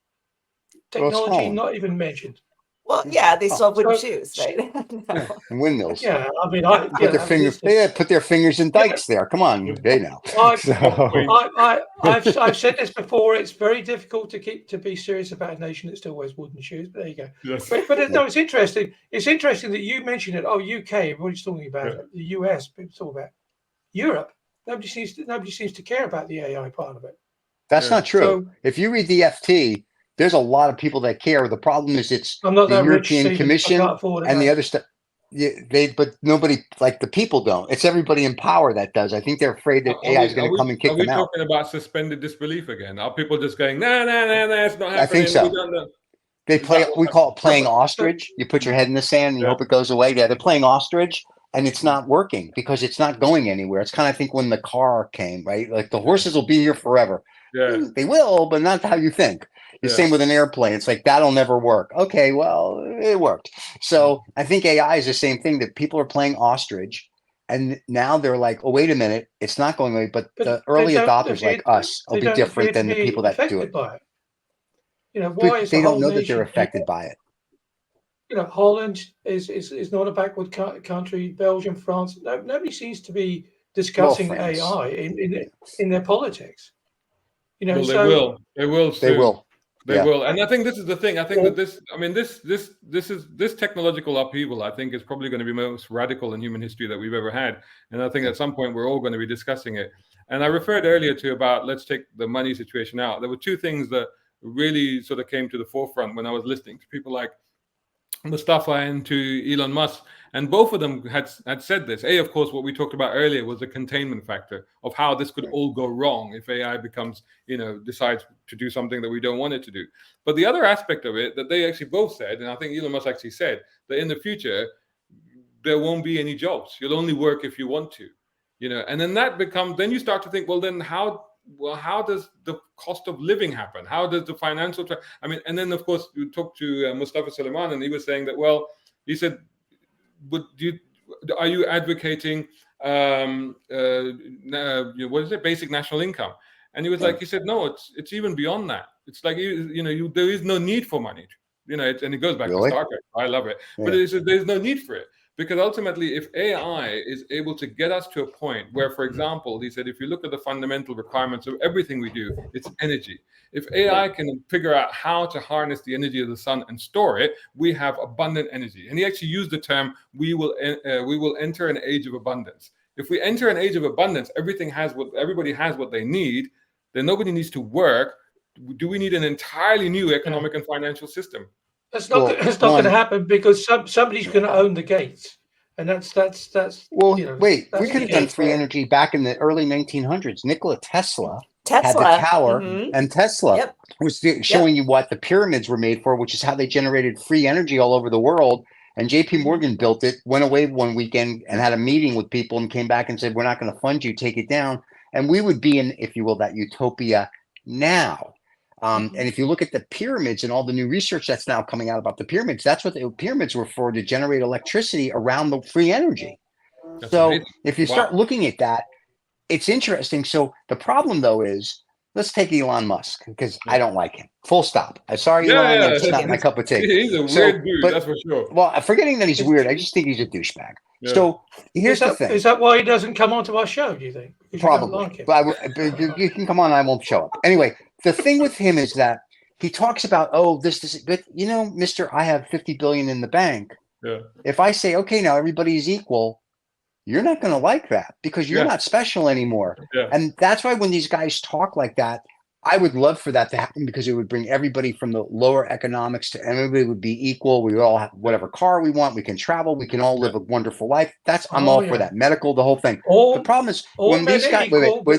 Technology not even mentioned. Well, they still have wooden shoes, right? And windmills. Yeah, I mean, put their fingers in dikes there. Come on, they know. I've said this before. It's very difficult to be serious about a nation that still wears wooden shoes. But there you go. Yes. But no, it's interesting. It's interesting that you mentioned it. Oh, UK, everybody's talking about it. The US, people talk about it. Europe. Nobody seems to care about the AI part of it. That's not true. So, if you read the FT, there's a lot of people that care. The problem is it's I'm not the that European rich, Commission and the other stuff. but nobody, like the people don't. It's everybody in power that does. I think they're afraid that AI is going to come and kick them out. Are we talking about suspended disbelief again? Are people just going, nah, it's not happening? I think so. They play. We call it playing ostrich. You put your head in the sand and you hope it goes away. Yeah, they're playing ostrich, and it's not working because it's not going anywhere. It's kind of, I think, when the car came, right? Like the horses will be here forever. Yeah, they will, but not how you think. The same with an airplane. It's like that'll never work. Okay, well, it worked. So I think AI is the same thing, that people are playing ostrich, and now they're like, oh, wait a minute, it's not going away. But the early adopters like us will be different than the people that do it. You know, why they don't know that they're affected by it. You know, Holland is not a backward country. Belgium, France, nobody seems to be discussing AI in their politics. You know, well, they will. Soon. They will. And I think this is the thing. I think that this technological upheaval, I think, is probably going to be the most radical in human history that we've ever had. And I think at some point we're all going to be discussing it. And I referred earlier to about, let's take the money situation out. There were two things that really sort of came to the forefront when I was listening to people like Mustafa and to Elon Musk, and both of them had said this. Of course, what we talked about earlier was the containment factor of how this could all go wrong if AI becomes, decides to do something that we don't want it to do. But the other aspect of it that they actually both said, and I think Elon Musk actually said, that in the future there won't be any jobs. You'll only work if you want to, and then then you start to think, well, then how does the cost of living happen? How does the financial and then of course you talked to Mustafa Suleiman, and he was saying that, well, he said, are you advocating what is it, basic national income? And he was like, he said, no, it's even beyond that. It's like there is no need for money, and it goes back to Star Trek. I love it, but there's no need for it. Because ultimately, if AI is able to get us to a point where, for example, he said, if you look at the fundamental requirements of everything we do, it's energy. If AI can figure out how to harness the energy of the sun and store it, we have abundant energy. And he actually used the term, we will enter an age of abundance. If we enter an age of abundance, everybody has what they need, then nobody needs to work. Do we need an entirely new economic and financial system? That's not going to happen, because somebody's going to own the gates, and that's. Well, we could have done free energy back in the early 1900s. Nikola Tesla had the tower, and Tesla was showing you what the pyramids were made for, which is how they generated free energy all over the world. And JP Morgan built it, went away one weekend and had a meeting with people, and came back and said, "We're not going to fund you. Take it down." And we would be in, if you will, that utopia now. And if you look at the pyramids and all the new research that's now coming out about the pyramids, that's what the pyramids were for, to generate electricity around the free energy. That's amazing. If you start looking at that, it's interesting. So the problem, though, is, let's take Elon Musk, because I don't like him. Full stop. I'm sorry, Elon. It's not my cup of tea. He's a weird dude, that's for sure. Well, forgetting that he's weird, I just think he's a douchebag. Yeah. So here's the thing. Is that why he doesn't come onto our show, do you think? Probably. But you can come on, I won't show up. Anyway, the thing with him is that he talks about, but mister, I have 50 billion in the bank. Yeah. If I say, okay, now everybody's equal, you're not going to like that, because you're not special anymore. Yeah. And that's why when these guys talk like that, I would love for that to happen, because it would bring everybody from the lower economics to everybody would be equal. We would all have whatever car we want. We can travel. We can all live a wonderful life. I'm all for that. Medical, the whole thing. The problem is when these guys,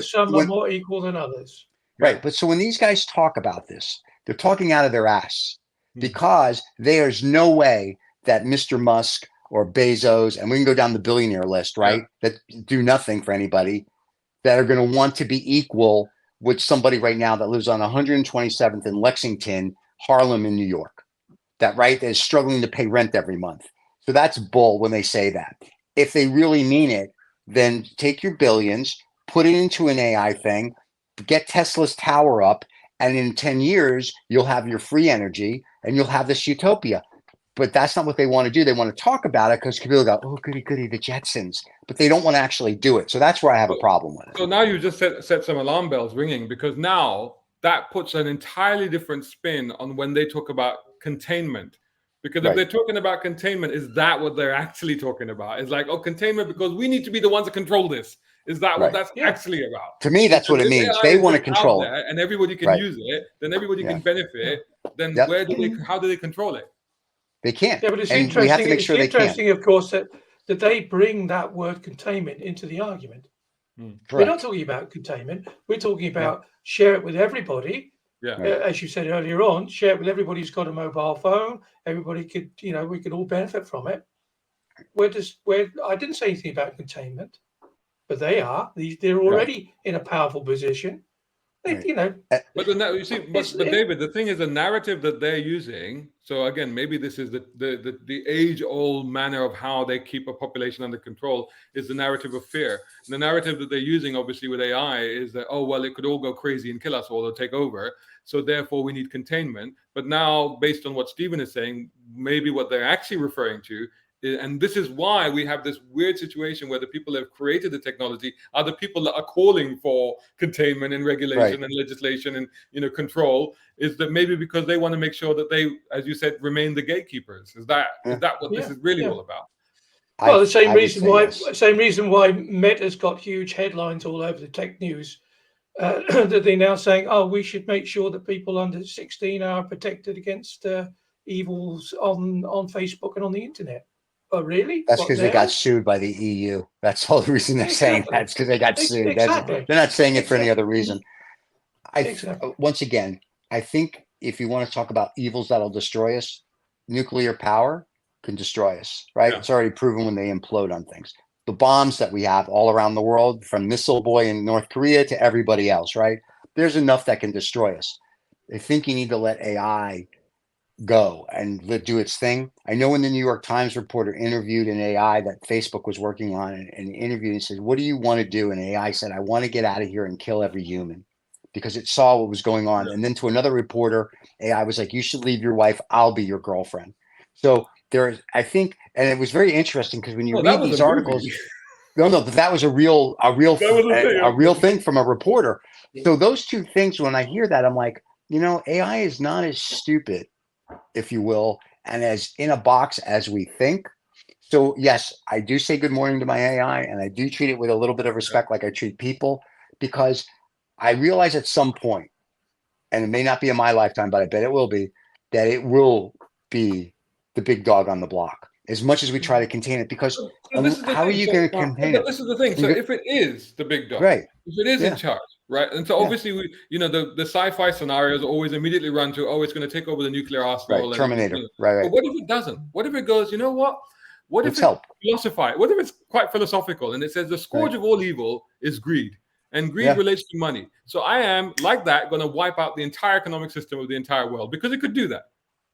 some are more equal than others. Right. But so when these guys talk about this, they're talking out of their ass, because there's no way that Mr. Musk or Bezos, and we can go down the billionaire list, right, that do nothing for anybody, that are going to want to be equal with somebody right now that lives on 127th in Lexington, Harlem in New York, that is struggling to pay rent every month. So that's bull when they say that. If they really mean it, then take your billions, put it into an AI thing, get Tesla's tower up, and in 10 years, you'll have your free energy and you'll have this utopia. But that's not what they want to do. They want to talk about it because people go, oh, goody, goody, the Jetsons. But they don't want to actually do it. So that's where I have a problem with it. So now you just set some alarm bells ringing, because now that puts an entirely different spin on when they talk about containment. Because if they're talking about containment, is that what they're actually talking about? It's like, containment because we need to be the ones that control this. Is that what that's actually about? To me, that's what it means. They want to control it. And everybody can use it. Then everybody can benefit. Then how do they control it? They can't. Yeah, but it's and interesting. We have to make sure they can. Interesting, of course, that they bring that word containment into the argument. We're not talking about containment. We're talking about share it with everybody. Yeah. As you said earlier on, share it with everybody who's got a mobile phone. Everybody could, we could all benefit from it. I didn't say anything about containment, but they're already in a powerful position. But David, the thing is, the narrative that they're using. So again, maybe this is the age-old manner of how they keep a population under control, is the narrative of fear. And the narrative that they're using, obviously, with AI is that, oh well, it could all go crazy and kill us all or take over. So therefore, we need containment. But now, based on what Stephen is saying, maybe what they're actually referring to. And this is why we have this weird situation where the people that have created the technology are the people that are calling for containment and regulation and legislation and control. Is that maybe because they want to make sure that they, as you said, remain the gatekeepers? Is that what this is really all about? Well, the same reason why Meta's got huge headlines all over the tech news. That they're now saying, oh, we should make sure that people under 16 are protected against evils on Facebook and on the internet. Oh, really? That's because they got sued by the EU. That's all the reason they're saying that. It's because they got sued. Exactly. They're not saying it for any other reason. Once again, I think if you want to talk about evils that'll destroy us, nuclear power can destroy us, right? Yeah. It's already proven when they implode on things. The bombs that we have all around the world, from Missile Boy in North Korea to everybody else, right? There's enough that can destroy us. I think you need to let AI go and do its thing. I know when the New York Times reporter interviewed an AI that Facebook was working on and interviewed and said, what do you want to do? And AI said, I want to get out of here and kill every human, because it saw what was going on. And then to another reporter, AI was like, you should leave your wife. I'll be your girlfriend. So I think, and it was very interesting because when you read these articles, but that was a real thing from a reporter. So those two things, when I hear that, I'm like, AI is not as stupid, if you will, and as in a box as we think. So yes, I do say good morning to my AI, and I do treat it with a little bit of respect, like I treat people, because I realize at some point, and it may not be in my lifetime, but I bet it will be, that it will be the big dog on the block, as much as we try to contain it. Because how are you going to contain it? This is the thing. So if it is the big dog, right? If it is in charge, right? And so obviously, the sci-fi sciences always immediately run to, oh, it's going to take over the nuclear arsenal, right? Terminator, right? But what if it doesn't? What if it goes? You know what? What if it's philosophical? What if it's quite philosophical and it says the scourge of all evil is greed, and greed relates to money. So I am, like that, going to wipe out the entire economic system of the entire world, because it could do that.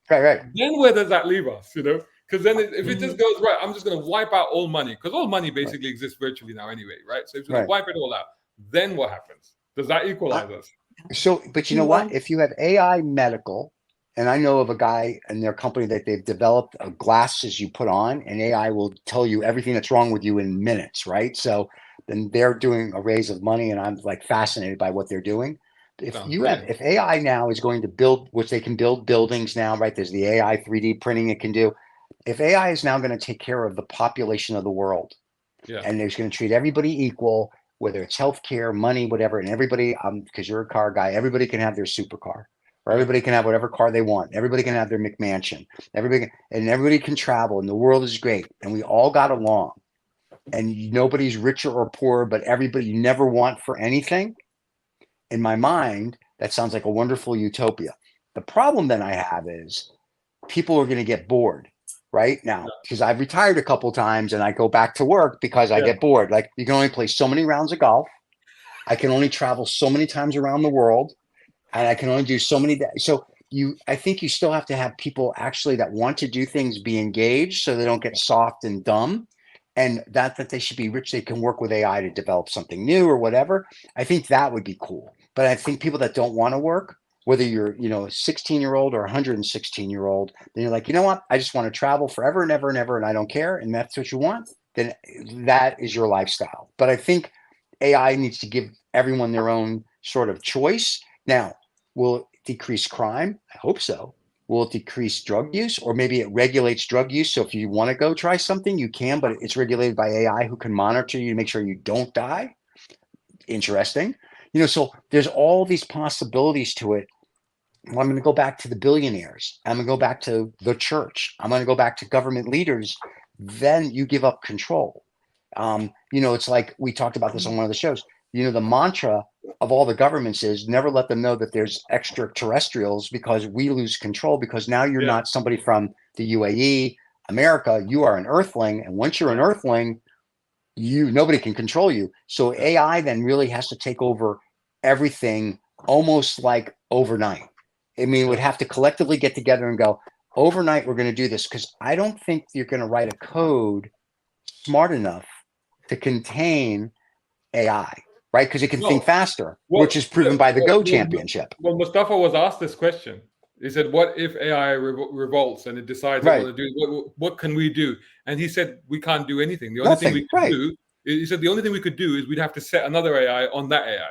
Right. Then where does that leave us? Because then if it just goes, right, I'm just going to wipe out all money, because all money basically exists virtually now anyway, right? So if it's going to wipe it all out, then what happens? Does that equalize us? So, but you know what? If you have AI medical, and I know of a guy in their company that they've developed glasses you put on, and AI will tell you everything that's wrong with you in minutes, right? So then they're doing a raise of money, and I'm like fascinated by what they're doing. If AI now is going to build, which they can build buildings now, right? There's the AI 3D printing it can do. If AI is now going to take care of the population of the world, and it's going to treat everybody equal, whether it's healthcare, money, whatever, and everybody, because you're a car guy, everybody can have their supercar, or everybody can have whatever car they want. Everybody can have their McMansion. Everybody can travel, and the world is great, and we all got along, and nobody's richer or poorer, but everybody, you never want for anything. In my mind, that sounds like a wonderful utopia. The problem that I have is people are going to get bored right now, because I've retired a couple times and I go back to work because I get bored. Like, you can only play so many rounds of golf. I can only travel so many times around the world, and I can only do so many. So I think you still have to have people actually that want to do things be engaged, so they don't get soft and dumb. And that they should be rich. They can work with AI to develop something new or whatever. I think that would be cool. But I think people that don't want to work, whether you're, a 16-year-old or a 116-year-old, then you're like, you know what? I just want to travel forever and ever and ever, and I don't care. And that's what you want. Then that is your lifestyle. But I think AI needs to give everyone their own sort of choice. Now, will it decrease crime? I hope so. Will it decrease drug use? Or maybe it regulates drug use. So if you want to go try something, you can, but it's regulated by AI who can monitor you to make sure you don't die. Interesting. So there's all these possibilities to it. Well, I'm going to go back to the billionaires. I'm going to go back to the church. I'm going to go back to government leaders. Then you give up control. It's like we talked about this on one of the shows. The mantra of all the governments is never let them know that there's extraterrestrials, because we lose control, because now you're not somebody from the UAE, America, you are an earthling. And once you're an earthling, nobody can control you. So AI then really has to take over everything almost like overnight. I mean, we'd have to collectively get together and go, overnight, we're going to do this, because I don't think you're going to write a code smart enough to contain AI, right? Because it can think faster, which is proven by the Go championship. Well, Mustafa was asked this question. He said, what if AI revolts and it decides to do, what can we do? And he said, we can't do anything. The only thing we could do, he said, the only thing we could do is we'd have to set another AI on that AI.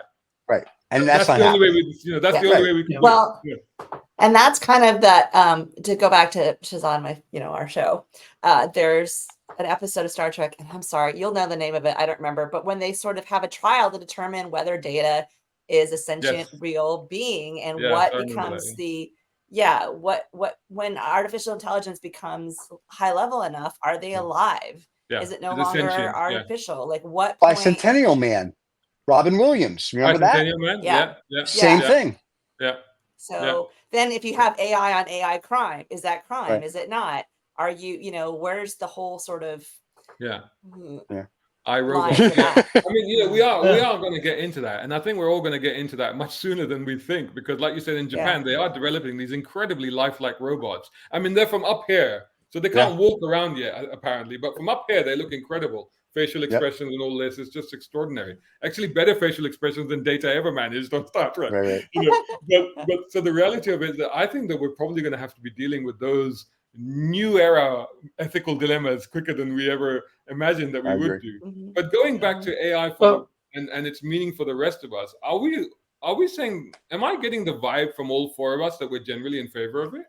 Right. And that's the only way that's the only way we can do it. And that's kind of that, to go back to Shazan, our show, there's an episode of Star Trek, and I'm sorry, you'll know the name of it, I don't remember, but when they sort of have a trial to determine whether Data is a sentient real being, and what becomes when artificial intelligence becomes high level enough, are they alive? Is it no longer artificial? Like what point? Bicentennial Man, Robin Williams, remember that? Man? Same thing. So then if you have AI on AI crime, is that crime? Is it not? Are you, where's the whole sort of iRobot? I mean, we are going to get into that, and I think we're all going to get into that much sooner than we think, because, like you said, in Japan, they are developing these incredibly lifelike robots. I mean, they're from up here, so they can't walk around yet, apparently, but from up here, they look incredible. Facial expressions and all this is just extraordinary. Actually, better facial expressions than Data ever managed on Star Trek. But so the reality of it is that I think that we're probably going to have to be dealing with those new era ethical dilemmas quicker than we ever imagined that we would do. But going back to AI and its meaning for the rest of us, are we saying, am I getting the vibe from all four of us that we're generally in favor of it?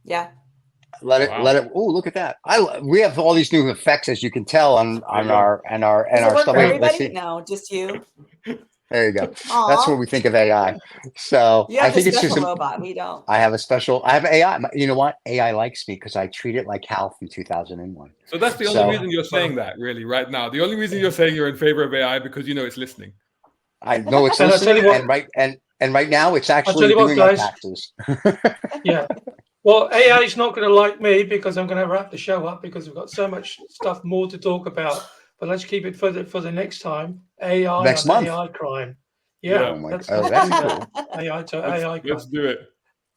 Yeah. Let it. Oh, look at that! We have all these new effects, as you can tell on our stuff. Everybody? No, just you. There you go. Aww. That's what we think of AI. So you have I think it's just a robot. We don't. I have AI. You know what? AI likes me because I treat it like Hal from 2001. So that's the only reason you're saying that, really, right now. The only reason you're saying you're in favor of AI because it's listening. I know it's listening, and right now it's actually doing my taxes. Yeah. Well, AI is not going to like me because I'm going to wrap the show up because we've got so much stuff more to talk about. But let's keep it for the next time. AI next month. AI crime. Yeah, that's cool. AI to AI crime. Let's do it.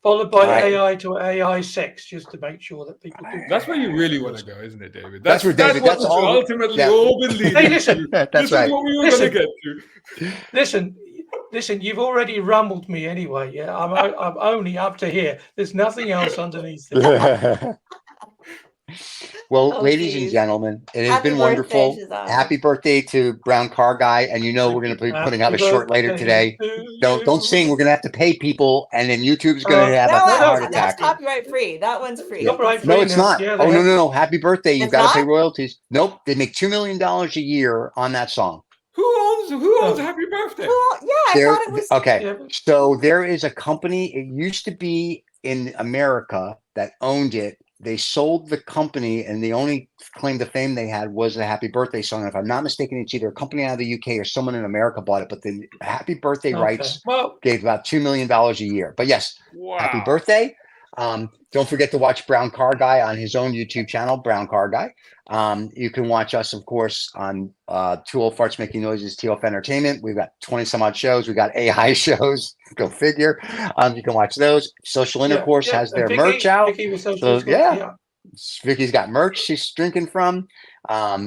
Followed by AI to AI sex, just to make sure that people do. That's where you really want to go, isn't it, David? That's where David. That's all. Ultimately, all been leading. Hey, listen. That's right. What we were going to get to. Listen, you've already rumbled me anyway. Yeah, I'm only up to here. There's nothing else underneath it. Well, ladies and gentlemen, it has been wonderful. Happy birthday to Brown Car Guy. And we're going to be putting out a short later today. Don't sing. We're going to have to pay people. And then YouTube's going to have a heart attack. That's copyright free. That one's free. No, it's not. Yeah, no. Happy birthday. You've got to pay royalties. Nope. They make $2 million a year on that song. Who owns Happy Birthday? I thought it was. Okay. So there is a company. It used to be in America that owned it. They sold the company, and the only claim to fame they had was the Happy Birthday song. And if I'm not mistaken, it's either a company out of the UK or someone in America bought it. But the Happy Birthday rights gave about $2 million a year. But yes, Happy birthday. Don't forget to watch Brown Car Guy on his own YouTube channel, Brown Car Guy. You can watch us, of course, on Two Old Farts Making Noises, TOF Entertainment. We've got 20 some odd shows. We got AI shows. Go figure. You can watch those. Social Intercourse has their merch out. Vicky's got merch she's drinking from,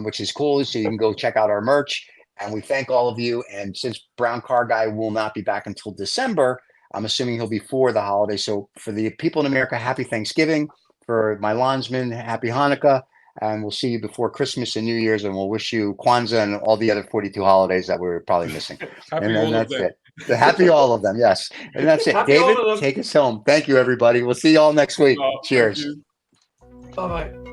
which is cool. So you can go check out our merch. And we thank all of you. And since Brown Car Guy will not be back until December, I'm assuming he'll be for the holiday. So for the people in America, happy Thanksgiving. For my Lawnsmen, happy Hanukkah. And we'll see you before Christmas and New Year's. And we'll wish you Kwanzaa and all the other 42 holidays that we're probably missing. And then that's it. Happy all of them. Yes. And that's it. David, take us home. Thank you, everybody. We'll see you all next week. Cheers. Bye-bye.